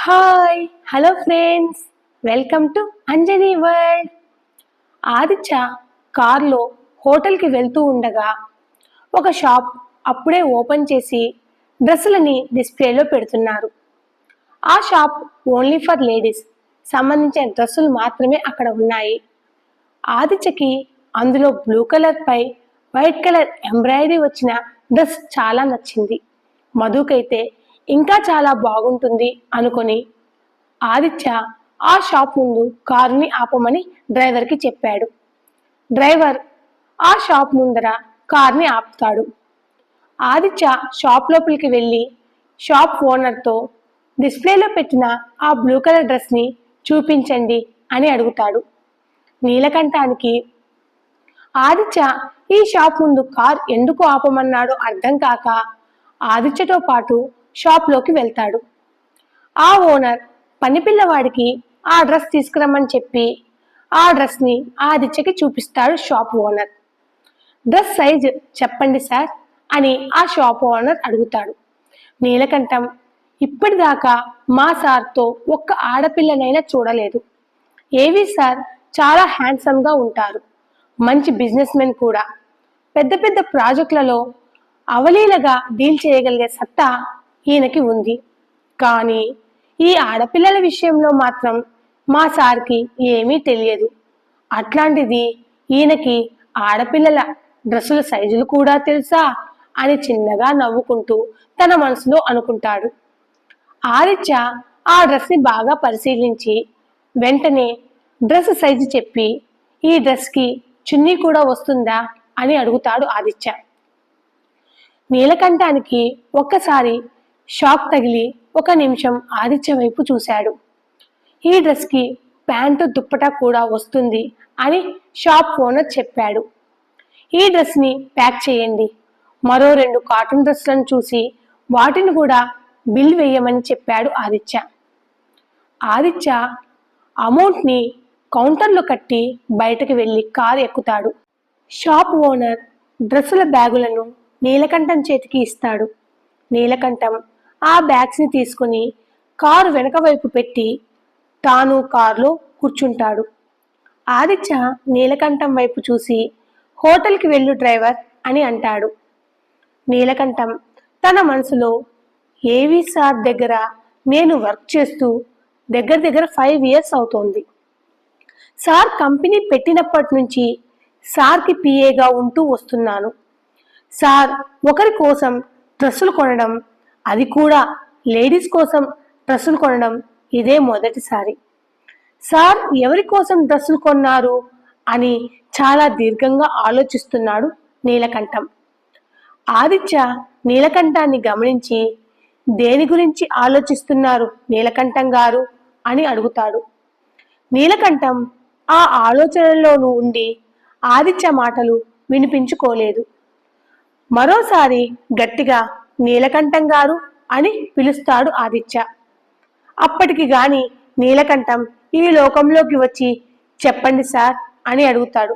Hi hello friends, welcome to Anjani world. Aditya కార్లో హోటల్కి వెళ్తూ ఉండగా ఒక షాప్ అప్పుడే ఓపెన్ చేసి డ్రెస్సులని డిస్ప్లేలో పెడుతున్నారు. ఆ షాప్ ఓన్లీ ఫర్ లేడీస్ సంబంధించిన డ్రెస్సులు మాత్రమే అక్కడ ఉన్నాయి. ఆదిత్యకి అందులో బ్లూ కలర్ పై వైట్ కలర్ ఎంబ్రాయిడరీ వచ్చిన డ్రెస్ చాలా నచ్చింది. మధుకైతే ఇంకా చాలా బాగుంటుంది అనుకొని ఆదిత్య ఆ షాప్ ముందు కారుని ఆపమని డ్రైవర్కి చెప్పాడు. డ్రైవర్ ఆ షాప్ ముందర కార్ని ఆపుతాడు. ఆదిత్య షాప్ లోపలికి వెళ్ళి షాప్ ఓనర్తో డిస్ప్లేలో పెట్టిన ఆ బ్లూ కలర్ డ్రెస్ని చూపించండి అని అడుగుతాడు. నీలకంఠానికి ఆదిత్య ఈ షాప్ ముందు కార్ ఎందుకు ఆపమన్నాడో అర్థం కాక ఆదిత్యతో పాటు షాప్లోకి వెళ్తాడు. ఆ ఓనర్ పనిపిల్లవాడికి ఆ డ్రెస్ తీసుకురమ్మని చెప్పి ఆ డ్రెస్ని ఆదిత్యకి చూపిస్తాడు షాప్ ఓనర్. డ్రెస్ సైజ్ చెప్పండి సార్ అని ఆ షాప్ ఓనర్ అడుగుతాడు. నీలకంఠం ఇప్పటిదాకా మా సార్తో ఒక్క ఆడపిల్లనైనా చూడలేదు. ఏవి సార్ చాలా హ్యాండ్సమ్గా ఉంటారు, మంచి బిజినెస్ మెన్ కూడా. పెద్ద పెద్ద ప్రాజెక్టులలో అవలీలగా డీల్ చేయగలిగే సత్తా ఈయనకి ఉంది. కానీ ఈ ఆడపిల్లల విషయంలో మాత్రం మా సార్కి ఏమీ తెలియదు. అట్లాంటిది ఈయనకి ఆడపిల్లల డ్రెస్సుల సైజులు కూడా తెలుసా అని చిన్నగా నవ్వుకుంటూ తన మనసులో అనుకుంటాడు. ఆదిత్య ఆ డ్రెస్ని బాగా పరిశీలించి వెంటనే డ్రెస్ సైజు చెప్పి ఈ డ్రెస్కి చున్నీ కూడా వస్తుందా అని అడుగుతాడు ఆదిత్య. నీలకంఠానికి ఒక్కసారి షాక్ తగిలి ఒక నిమిషం ఆదిత్య వైపు చూశాడు. ఈ డ్రెస్కి ప్యాంటు దుప్పటా కూడా వస్తుంది అని షాప్ ఓనర్ చెప్పాడు. ఈ డ్రెస్ని ప్యాక్ చేయండి, మరో 2 కాటన్ డ్రెస్లను చూసి వాటిని కూడా బిల్ వేయమని చెప్పాడు ఆదిత్య. ఆదిత్య అమౌంట్ని కౌంటర్లో కట్టి బయటకు వెళ్ళి కారు ఎక్కుతాడు. షాప్ ఓనర్ డ్రెస్సుల బ్యాగులను నీలకంఠం చేతికి ఇస్తాడు. నీలకంఠం ఆ బ్యాగ్స్ని తీసుకుని కారు వెనక వైపు పెట్టి తాను కారులో కూర్చుంటాడు. ఆదిత్య నీలకంఠం వైపు చూసి హోటల్కి వెళ్ళు డ్రైవర్ అని అంటాడు. నీలకంఠం తన మనసులో ఏవి సార్ దగ్గర నేను వర్క్ చేస్తూ దగ్గర 5 years అవుతోంది. సార్ కంపెనీ పెట్టినప్పటి నుంచి సార్కి పిఏగా ఉంటూ వస్తున్నాను. సార్ ఒకరి కోసం డ్రెస్సులు కొనడం, అది కూడా లేడీస్ కోసం డ్రెస్సులు కొనడం ఇదే మొదటిసారి. సార్ ఎవరి కోసం డ్రెస్సులు కొన్నారు అని చాలా దీర్ఘంగా ఆలోచిస్తున్నాడు నీలకంఠం. ఆదిత్య నీలకంఠాన్ని గమనించి దేని గురించి ఆలోచిస్తున్నారు నీలకంఠం గారు అని అడుగుతాడు. నీలకంఠం ఆ ఆలోచనలోనూ ఉండి ఆదిత్య మాటలు వినిపించుకోలేదు. మరోసారి గట్టిగా నీలకంఠం గారు అని పిలుస్తాడు ఆదిత్య. అప్పటికి గాని నీలకంఠం ఈ లోకంలోకి వచ్చి చెప్పండి సార్ అని అడుగుతాడు.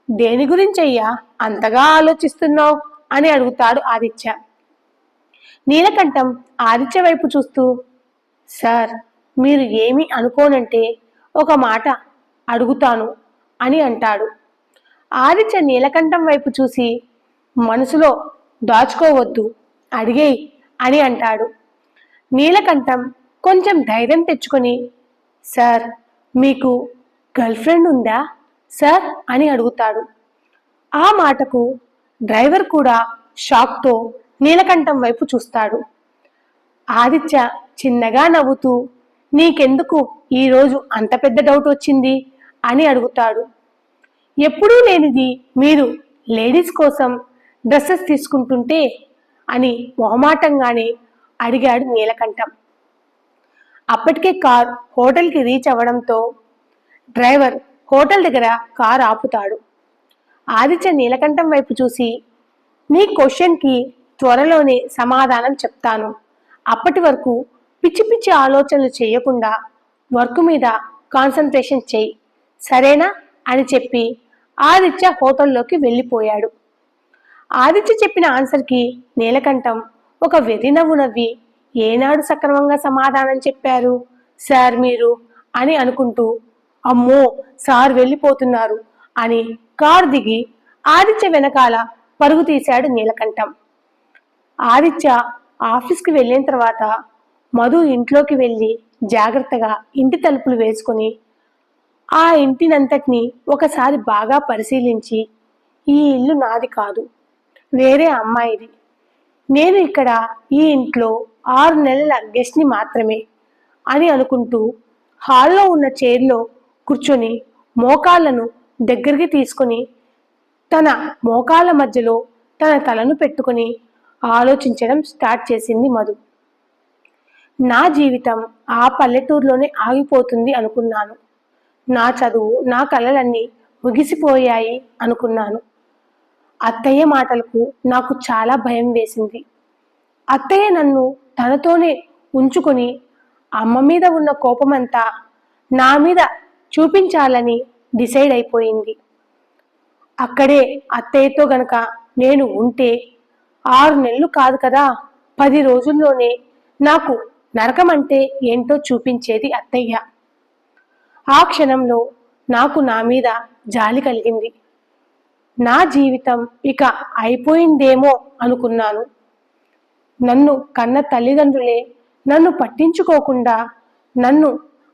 దేని గురించయ్యా అంతగా ఆలోచిస్తున్నావు అని అడుగుతాడు ఆదిత్య. నీలకంఠం ఆదిత్య వైపు చూస్తూ, సార్ మీరు ఏమీ అనుకోనంటే ఒక మాట అడుగుతాను అని అంటాడు. ఆదిత్య నీలకంఠం వైపు చూసి మనసులో దాచుకోవద్దు, అడిగేయ్ అని అంటాడు. నీలకంఠం కొంచెం ధైర్యం తెచ్చుకొని, సార్ మీకు గర్ల్ ఫ్రెండ్ ఉందా సార్ అని అడుగుతాడు. ఆ మాటకు డ్రైవర్ కూడా షాక్తో నీలకంఠం వైపు చూస్తాడు. ఆదిత్య చిన్నగా నవ్వుతూ, నీకెందుకు ఈరోజు అంత పెద్ద డౌట్ వచ్చింది అని అడుగుతాడు. ఎప్పుడూ లేనిది మీరు లేడీస్ కోసం డ్రెస్సెస్ తీసుకుంటుంటే అని మొహమాటంగానే అడిగాడు నీలకంఠం. అప్పటికే కార్ హోటల్కి రీచ్ అవ్వడంతో డ్రైవర్ హోటల్ దగ్గర కార్ ఆపుతాడు. ఆదిత్య నీలకంఠం వైపు చూసి, నీ క్వశ్చన్కి త్వరలోనే సమాధానం చెప్తాను. అప్పటి వరకు పిచ్చి పిచ్చి ఆలోచనలు చేయకుండా వర్క్ మీద కాన్సన్ట్రేషన్ చెయ్యి, సరేనా అని చెప్పి ఆదిత్య హోటల్లోకి వెళ్ళిపోయాడు. ఆదిత్య చెప్పిన ఆన్సర్కి నీలకంఠం ఒక వెర్రి నవ్వు నవ్వి ఏనాడు సక్రమంగా సమాధానం చెప్పారు సార్ మీరు అని అనుకుంటూ, అమ్మో సార్ వెళ్ళిపోతున్నారు అని కారు దిగి ఆదిత్య వెనకాల పరుగు తీశాడు నీలకంఠం. ఆదిత్య ఆఫీస్కి వెళ్ళిన తర్వాత మధు ఇంట్లోకి వెళ్ళి జాగ్రత్తగా ఇంటి తలుపులు వేసుకుని ఆ ఇంటినంతటిని ఒకసారి బాగా పరిశీలించి, ఈ ఇల్లు నాది కాదు, వేరే అమ్మాయిది. నేను ఇక్కడ ఈ ఇంట్లో 6 నెలల గెస్ట్ని మాత్రమే అని అనుకుంటూ హాల్లో ఉన్న చైర్లో కూర్చొని మోకాళ్లను దగ్గరికి తీసుకుని తన మోకాళ్ళ మధ్యలో తన తలను పెట్టుకుని ఆలోచించడం స్టార్ట్ చేసింది మధు. నా జీవితం ఆ పల్లెటూరులోనే ఆగిపోతుంది అనుకున్నాను. నా చదువు, నా కలలన్నీ ముగిసిపోయాయి అనుకున్నాను. అత్తయ్య మాటలకు నాకు చాలా భయం వేసింది. అత్తయ్య నన్ను తనతోనే ఉంచుకొని అమ్మ మీద ఉన్న కోపమంతా నా మీద చూపించాలని డిసైడ్ అయిపోయింది. అక్కడే అత్తయ్యతో గనక నేను ఉంటే 6 నెలలు కాదు కదా, 10 రోజుల్లోనే నాకు నరకం అంటే ఏంటో చూపించేది అత్తయ్య. ఆ క్షణంలో నాకు నా మీద జాలి కలిగింది. నా జీవితం ఇక అయిపోయిందేమో అనుకున్నాను. నన్ను కన్న తల్లిదండ్రులే నన్ను పట్టించుకోకుండా నన్ను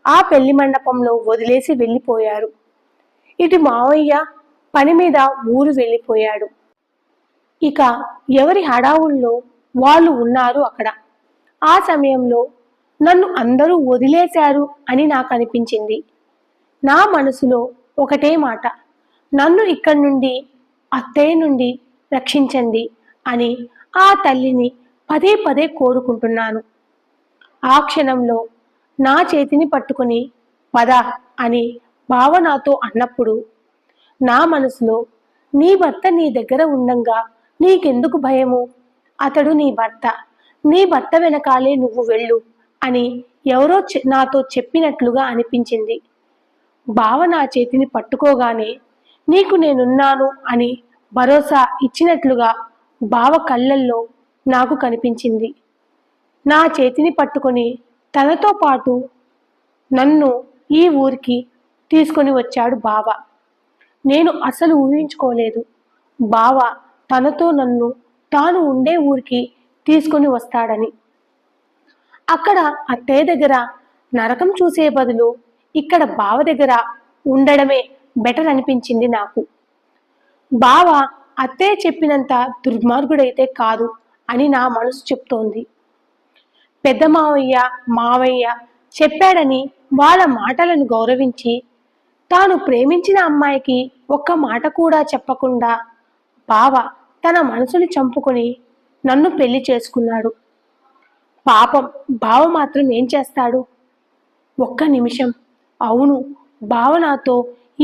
ఆ పెళ్లి మండపంలో వదిలేసి వెళ్ళిపోయారు. ఇటు మావయ్య పని మీద ఊరు వెళ్ళిపోయాడు. ఇక ఎవరి హడావుల్లో వాళ్ళు ఉన్నారు అక్కడ. ఆ సమయంలో నన్ను అందరూ వదిలేశారు అని నాకు అనిపించింది. నా మనసులో ఒకటే మాట, నన్ను ఇక్కడి నుండి, అత్తయ్య నుండి రక్షించండి అని ఆ తల్లిని పదే పదే కోరుకుంటున్నాను. ఆ క్షణంలో నా చేతిని పట్టుకుని పద అని బావ నాతో అన్నప్పుడు నా మనసులో, నీ భర్త నీ దగ్గర ఉండంగా నీకెందుకు భయము, అతడు నీ భర్త, నీ భర్త వెనకాలే నువ్వు వెళ్ళు అని ఎవరో నాతో చెప్పినట్లుగా అనిపించింది. బావ నా చేతిని పట్టుకోగానే నీకు నేనున్నాను అని భరోసా ఇచ్చినట్లుగా బావ కళ్ళల్లో నాకు కనిపించింది. నా చేతిని పట్టుకొని తనతో పాటు నన్ను ఈ ఊరికి తీసుకొని వచ్చాడు బావ. నేను అసలు ఊహించుకోలేదు బావ తనతో నన్ను తాను ఉండే ఊరికి తీసుకొని వస్తాడని. అక్కడ అత్తయ్య దగ్గర నరకం చూసే బదులు ఇక్కడ బావ దగ్గర ఉండడమే బెటర్ అనిపించింది నాకు. బావ అత్తయ్య చెప్పినంత దుర్మార్గుడైతే కాదు అని నా మనసు చెప్తోంది. పెద్ద మావయ్య, మావయ్య చెప్పాడని వాళ్ళ మాటలను గౌరవించి తాను ప్రేమించిన అమ్మాయికి ఒక్క మాట కూడా చెప్పకుండా బావ తన మనసుని చంపుకొని నన్ను పెళ్లి చేసుకున్నాడు. పాపం బావ మాత్రం ఏం చేస్తాడు? ఒక్క నిమిషం, అవును, బావ నాతో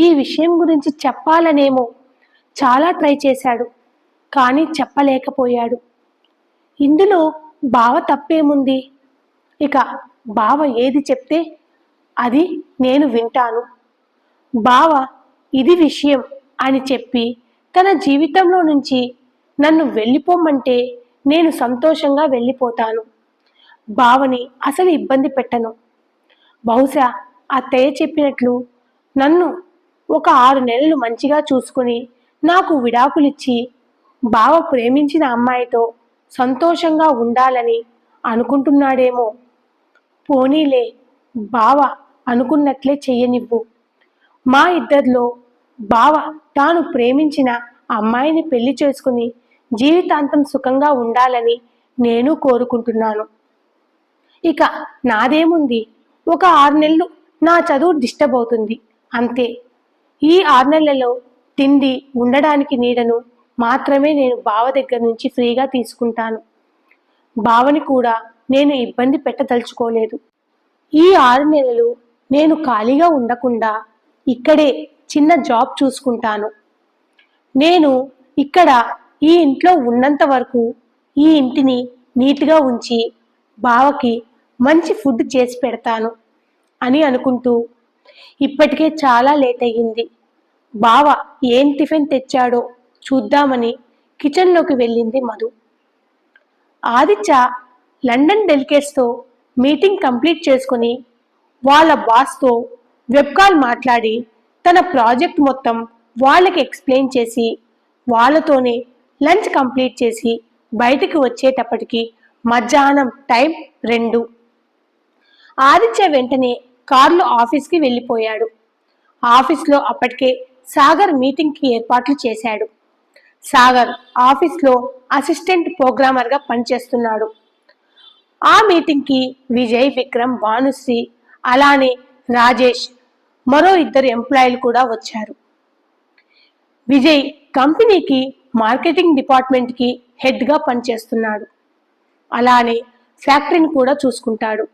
ఈ విషయం గురించి చెప్పాలనేమో చాలా ట్రై చేశాడు, కానీ చెప్పలేకపోయాడు. ఇందులో బావ తప్పేముంది? ఇక బావ ఏది చెప్తే అది నేను వింటాను. బావ ఇది విషయం అని చెప్పి తన జీవితంలో నుంచి నన్ను వెళ్ళిపోమంటే నేను సంతోషంగా వెళ్ళిపోతాను. బావని అసలు ఇబ్బంది పెట్టను. బహుశా అత్తయ్య చెప్పినట్లు నన్ను ఒక 6 నెలలు మంచిగా చూసుకుని నాకు విడాకులిచ్చి బావ ప్రేమించిన అమ్మాయితో సంతోషంగా ఉండాలని అనుకుంటున్నాడేమో. పోనీలే, బావ అనుకున్నట్లే చెయ్యనివ్వు. మా ఇద్దరిలో బావ తాను ప్రేమించిన అమ్మాయిని పెళ్లి చేసుకుని జీవితాంతం సుఖంగా ఉండాలని నేను కోరుకుంటున్నాను. ఇక నాదేముంది, ఒక 6 నెలలు నా చదువు డిస్టర్బ్ అవుతుంది అంతే. ఈ 6 నెలలలో తిండి, ఉండడానికి నీడను మాత్రమే నేను బావ దగ్గర నుంచి ఫ్రీగా తీసుకుంటాను. బావని కూడా నేను ఇబ్బంది పెట్టదలుచుకోలేదు. ఈ 6 నెలలు నేను ఖాళీగా ఉండకుండా ఇక్కడే చిన్న జాబ్ చూసుకుంటాను. నేను ఇక్కడ ఈ ఇంట్లో ఉన్నంత వరకు ఈ ఇంటిని నీట్గా ఉంచి బావకి మంచి ఫుడ్ చేసి పెడతాను అని అనుకుంటూ, ఇప్పటికే చాలా లేట్ అయ్యింది, బావ ఏం టిఫిన్ తెచ్చాడో చూద్దామని కిచెన్లోకి వెళ్ళింది మధు. ఆదిత్య లండన్ డెలిగేట్స్తో మీటింగ్ కంప్లీట్ చేసుకుని వాళ్ళ బాస్తో వెబ్ కాల్ మాట్లాడి తన ప్రాజెక్ట్ మొత్తం వాళ్ళకి ఎక్స్ప్లెయిన్ చేసి వాళ్ళతోనే లంచ్ కంప్లీట్ చేసి బయటికి వచ్చేటప్పటికి మధ్యాహ్నం టైం 2. ఆదిత్య వెంటనే కారులో ఆఫీస్కి వెళ్ళిపోయాడు. ఆఫీస్లో అప్పటికే సాగర్ మీటింగ్కి ఏర్పాట్లు చేశాడు. సాగర్ ఆఫీస్లో అసిస్టెంట్ ప్రోగ్రామర్గా పనిచేస్తున్నాడు. ఆ మీటింగ్కి విజయ్, విక్రమ్, భానుశ్రీ అలానే రాజేష్ మరో 2 ఎంప్లాయీలు కూడా వచ్చారు. విజయ్ కంపెనీకి మార్కెటింగ్ డిపార్ట్మెంట్కి హెడ్గా పనిచేస్తున్నాడు. అలానే ఫ్యాక్టరీని కూడా చూసుకుంటాడు.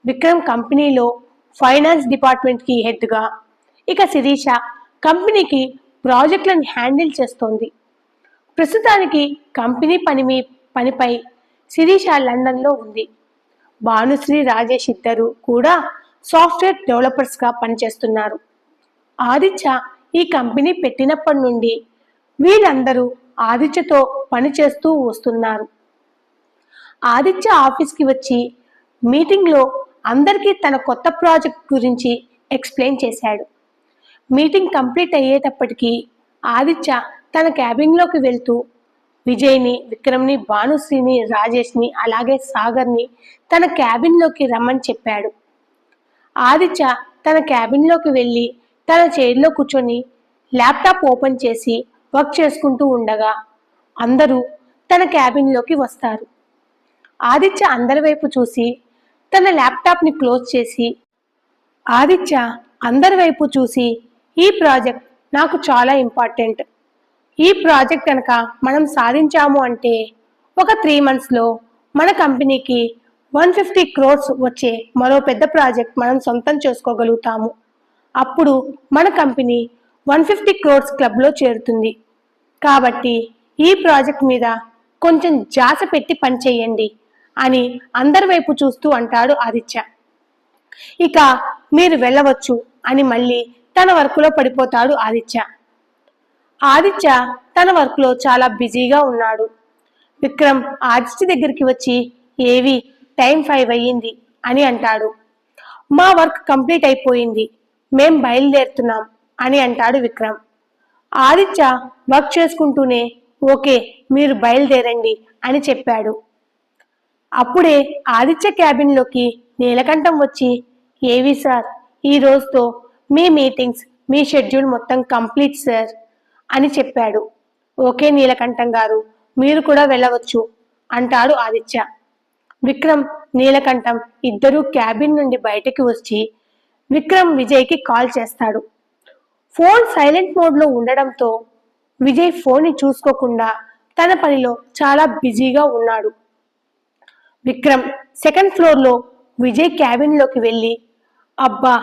విక్రమ్ కంపెనీలో ఫైనాన్స్ డిపార్ట్మెంట్కి హెడ్గా, ఇక శిరీష కంపెనీకి ప్రాజెక్టులను హ్యాండిల్ చేస్తోంది. ప్రస్తుతానికి కంపెనీ పనిపై శిరీష లండన్లో ఉంది. భానుశ్రీ, రాజేష్ ఇద్దరు కూడా సాఫ్ట్వేర్ డెవలపర్స్గా పనిచేస్తున్నారు. ఆదిత్య ఈ కంపెనీ పెట్టినప్పటి నుండి వీళ్ళందరూ ఆదిత్యతో పనిచేస్తూ వస్తున్నారు. ఆదిత్య ఆఫీస్కి వచ్చి మీటింగ్లో అందరికీ తన కొత్త ప్రాజెక్ట్ గురించి ఎక్స్ప్లెయిన్ చేశాడు. మీటింగ్ కంప్లీట్ అయ్యేటప్పటికీ ఆదిత్య తన క్యాబిన్లోకి వెళ్తూ విజయ్ని, విక్రమ్ని, భానుశ్రీని, రాజేష్ని అలాగే సాగర్ని తన క్యాబిన్లోకి రమ్మని చెప్పాడు. ఆదిత్య తన క్యాబిన్లోకి వెళ్ళి తన చైర్లో కూర్చొని ల్యాప్టాప్ ఓపెన్ చేసి వర్క్ చేసుకుంటూ ఉండగా అందరూ తన క్యాబిన్లోకి వస్తారు. ఆదిత్య అందరి వైపు చూసి తన ల్యాప్టాప్ని క్లోజ్ చేసి ఈ ప్రాజెక్ట్ నాకు చాలా ఇంపార్టెంట్. ఈ ప్రాజెక్ట్ కనుక మనం సాధించాము అంటే ఒక 3 monthsలో మన కంపెనీకి 150 crores వచ్చే మరో పెద్ద ప్రాజెక్ట్ మనం సొంతం చేసుకోగలుగుతాము. అప్పుడు మన కంపెనీ 150 crores క్లబ్లో చేరుతుంది. కాబట్టి ఈ ప్రాజెక్ట్ మీద కొంచెం జాస పెట్టి పనిచేయండి అని అందరి వైపు చూస్తూ అంటాడు ఆదిత్య. ఇక మీరు వెళ్ళవచ్చు అని మళ్ళీ తన వర్క్లో పడిపోతాడు ఆదిత్య. ఆదిత్య తన వర్క్లో చాలా బిజీగా ఉన్నాడు. విక్రమ్ ఆదిత్య దగ్గరికి వచ్చి ఏవి టైం 5 అయ్యింది అని అంటాడు. మా వర్క్ కంప్లీట్ అయిపోయింది, మేం బయలుదేరుతున్నాం అని అంటాడు విక్రమ్. ఆదిత్య వర్క్ చేసుకుంటూనే ఓకే మీరు బయలుదేరండి అని చెప్పాడు. అప్పుడే ఆదిత్య క్యాబిన్లోకి నీలకంఠం వచ్చి ఏవి సార్, ఈ రోజుతో మీ మీటింగ్స్, మీ షెడ్యూల్ మొత్తం కంప్లీట్ సార్ అని చెప్పాడు. ఓకే నీలకంఠం గారు, మీరు కూడా వెళ్ళవచ్చు అంటాడు ఆదిత్య. విక్రమ్, నీలకంఠం ఇద్దరూ క్యాబిన్ నుండి బయటకి వచ్చి విక్రమ్ విజయ్కి కాల్ చేస్తాడు. ఫోన్ సైలెంట్ మోడ్లో ఉండడంతో విజయ్ ఫోన్ని చూసుకోకుండా తన పనిలో చాలా బిజీగా ఉన్నాడు. విక్రమ్ 2nd ఫ్లోర్లో విజయ్ క్యాబిన్లోకి వెళ్ళి అబ్బా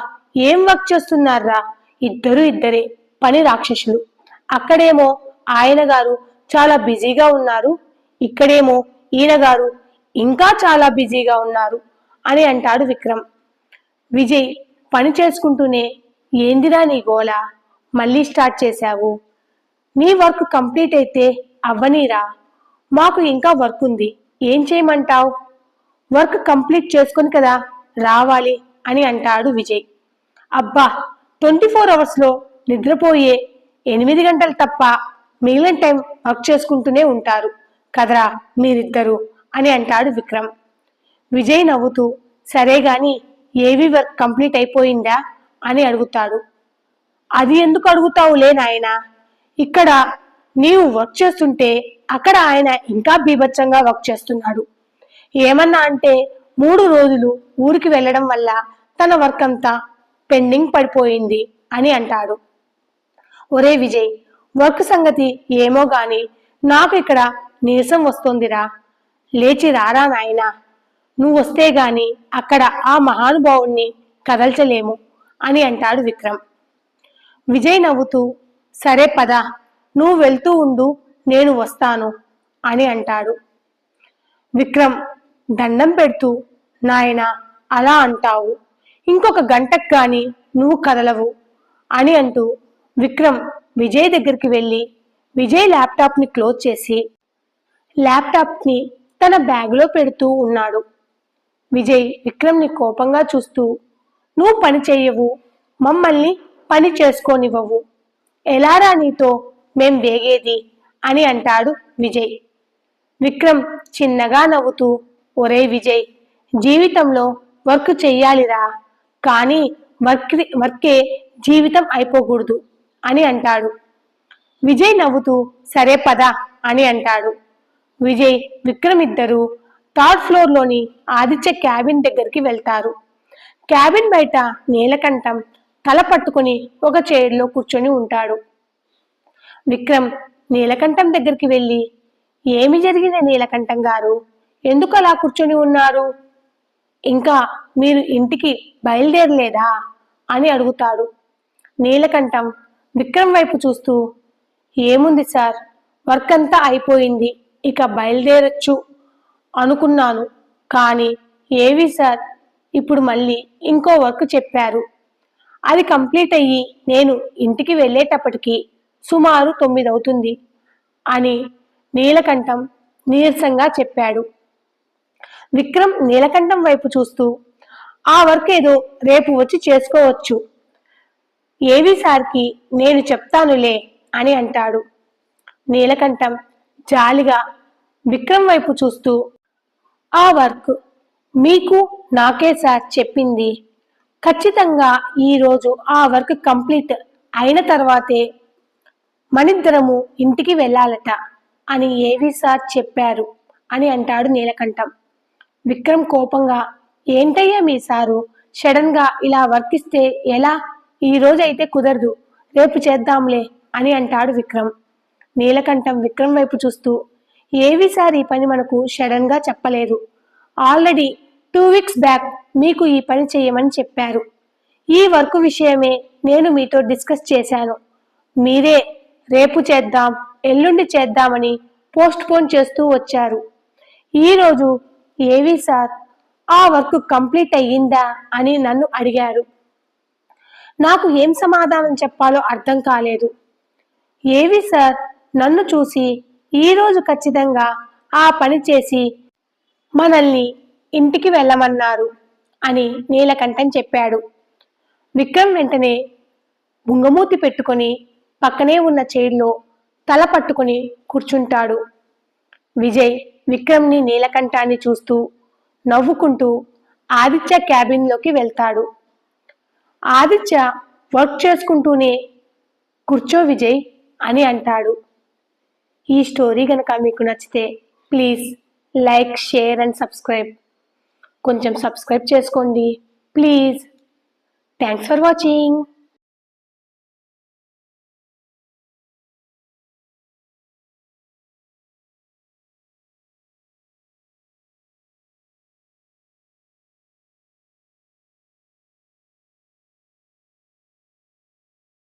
ఏం వర్క్ చేస్తున్నారా, ఇద్దరే పని రాక్షసులు. అక్కడేమో ఆయన గారు చాలా బిజీగా ఉన్నారు, ఇక్కడేమో ఈయన గారు ఇంకా చాలా బిజీగా ఉన్నారు అని అంటాడు విక్రమ్. విజయ్ పని చేసుకుంటూనే ఏందిరా నీ గోల, మళ్ళీ స్టార్ట్ చేశావు, నీ వర్క్ కంప్లీట్ అయితే అవ్వనీరా, మాకు ఇంకా వర్క్ ఉంది, ఏం చేయమంటావు, వర్క్ కంప్లీట్ చేసుకొని కదా రావాలి అని అంటాడు విజయ్. అబ్బా 24 అవర్స్లో నిద్రపోయే 8 గంటలు తప్ప మిగిలిన టైం వర్క్ చేసుకుంటూనే ఉంటారు కదరా మీరిద్దరు అని అంటాడు విక్రమ్. విజయ్ నవ్వుతూ సరే గాని ఏవి వర్క్ కంప్లీట్ అయిపోయిందా అని అడుగుతాడు. అది ఎందుకు అడుగుతావులే నాయనా, ఇక్కడ నీవు వర్క్ చేస్తుంటే అక్కడ ఆయన ఇంకా బీభత్సంగా వర్క్ చేస్తున్నాడు. ఏమన్నా అంటే 3 రోజులు ఊరికి వెళ్ళడం వల్ల తన వర్క్ అంతా పెండింగ్ పడిపోయింది అని అంటాడు. ఒరే విజయ్, వర్క్ సంగతి ఏమో గాని నాకు ఇక్కడ నీరసం వస్తోందిరా, లేచి రారా నాయనా, నువ్వు వస్తే గాని అక్కడ ఆ మహానుభావుణ్ణి కదల్చలేము అని అంటాడు విక్రమ్. విజయ్ నవ్వుతూ సరే పద, నువ్వు వెళ్తూ ఉండు, నేను వస్తాను అని అంటాడు. విక్రమ్ దండం పెడుతూ నాయనా అలా అంటావు, ఇంకొక గంటకు గాని నువ్వు కదలవు అని అంటూ విక్రమ్ విజయ్ దగ్గరికి వెళ్ళి విజయ్ ల్యాప్టాప్ని క్లోజ్ చేసి ల్యాప్టాప్ని తన బ్యాగులో పెడుతూ ఉన్నాడు. విజయ్ విక్రమ్ని కోపంగా చూస్తూ, నువ్వు పని చేయవు, మమ్మల్ని పని చేసుకోనివ్వవు, ఎలారా నీతో మేం వేగేది అని అంటాడు విజయ్. విక్రమ్ చిన్నగా నవ్వుతూ, ఒరే విజయ్, జీవితంలో వర్క్ చెయ్యాలిరా, కానీ వర్కే జీవితం అయిపోకూడదు అని అంటాడు. విజయ్ నవ్వుతూ సరే పద అని అంటాడు. విజయ్ విక్రమ్ ఇద్దరు థర్డ్ ఫ్లోర్లోని ఆదిత్య క్యాబిన్ దగ్గరికి వెళ్తారు. క్యాబిన్ బయట నీలకంఠం తల పట్టుకుని ఒక చైర్లో కూర్చొని ఉంటాడు. విక్రమ్ నీలకంఠం దగ్గరికి వెళ్ళి, ఏమి జరిగింది నీలకంఠం గారు, ఎందుకు అలా కూర్చొని ఉన్నారు, ఇంకా మీరు ఇంటికి బయలుదేరలేదా అని అడుగుతాడు. నీలకంఠం విక్రమ్ వైపు చూస్తూ, ఏముంది సార్, వర్క్ అంతా అయిపోయింది, ఇక బయలుదేరచ్చు అనుకున్నాను, కానీ ఏవి సార్ ఇప్పుడు మళ్ళీ ఇంకో వర్క్ చెప్పారు, అది కంప్లీట్ అయ్యి నేను ఇంటికి వెళ్ళేటప్పటికి సుమారు 9 అవుతుంది అని నీలకంఠం నీరసంగా చెప్పాడు. విక్రమ్ నీలకంఠం వైపు చూస్తూ, ఆ వర్క్ ఏదో రేపు వచ్చి చేసుకోవచ్చు, ఏవి సార్కి నేను చెప్తానులే అని అంటాడు. నీలకంఠం జాలిగా విక్రమ్ వైపు చూస్తూ, ఆ వర్క్ మీకు నాకే సార్ చెప్పింది, ఖచ్చితంగా ఈరోజు ఆ వర్క్ కంప్లీట్ అయిన తర్వాతే మనిద్దరము ఇంటికి వెళ్ళాలట అని ఏవి సార్ చెప్పారు అని అంటాడు నీలకంఠం. విక్రమ్ కోపంగా, ఏంటయ్యా మీ సారు సడన్ గా ఇలా వర్క్ ఇస్తే ఎలా, ఈ రోజు అయితే కుదరదు, రేపు చేద్దాంలే అని అంటాడు విక్రమ్. నీలకంఠం విక్రమ్ వైపు చూస్తూ, ఏవి సార్ ఈ పని మనకు సడన్ గా చెప్పలేదు, ఆల్రెడీ 2 వీక్స్ బ్యాక్ మీకు ఈ పని చేయమని చెప్పారు, ఈ వర్క్ విషయమే నేను మీతో డిస్కస్ చేశాను, మీరే రేపు చేద్దాం ఎల్లుండి చేద్దామని పోస్ట్ పోన్ చేస్తూ వచ్చారు, ఈరోజు ఏవి సార్ ఆ వర్క్ కంప్లీట్ అయ్యిందా అని నన్ను అడిగారు, నాకు ఏం సమాధానం చెప్పాలో అర్థం కాలేదు, ఏవి సార్ నన్ను చూసి ఈరోజు ఖచ్చితంగా ఆ పని చేసి మనల్ని ఇంటికి వెళ్ళమన్నారు అని నీలకంఠం చెప్పాడు. విక్రమ్ వెంటనే బుంగమూతి పెట్టుకొని పక్కనే ఉన్న చైర్లో తల పట్టుకుని కూర్చుంటాడు. విజయ్ విక్రమ్ని నీలకంఠాన్ని చూస్తూ నవ్వుకుంటూ ఆదిత్య క్యాబిన్లోకి వెళ్తాడు. ఆదిత్య వర్క్ చేసుకుంటూనే, కూర్చో విజయ్ అని అంటాడు. ఈ స్టోరీ కనుక మీకు నచ్చితే please like, share and subscribe. కొంచెం సబ్స్క్రైబ్ చేసుకోండి ప్లీజ్. Thanks for watching.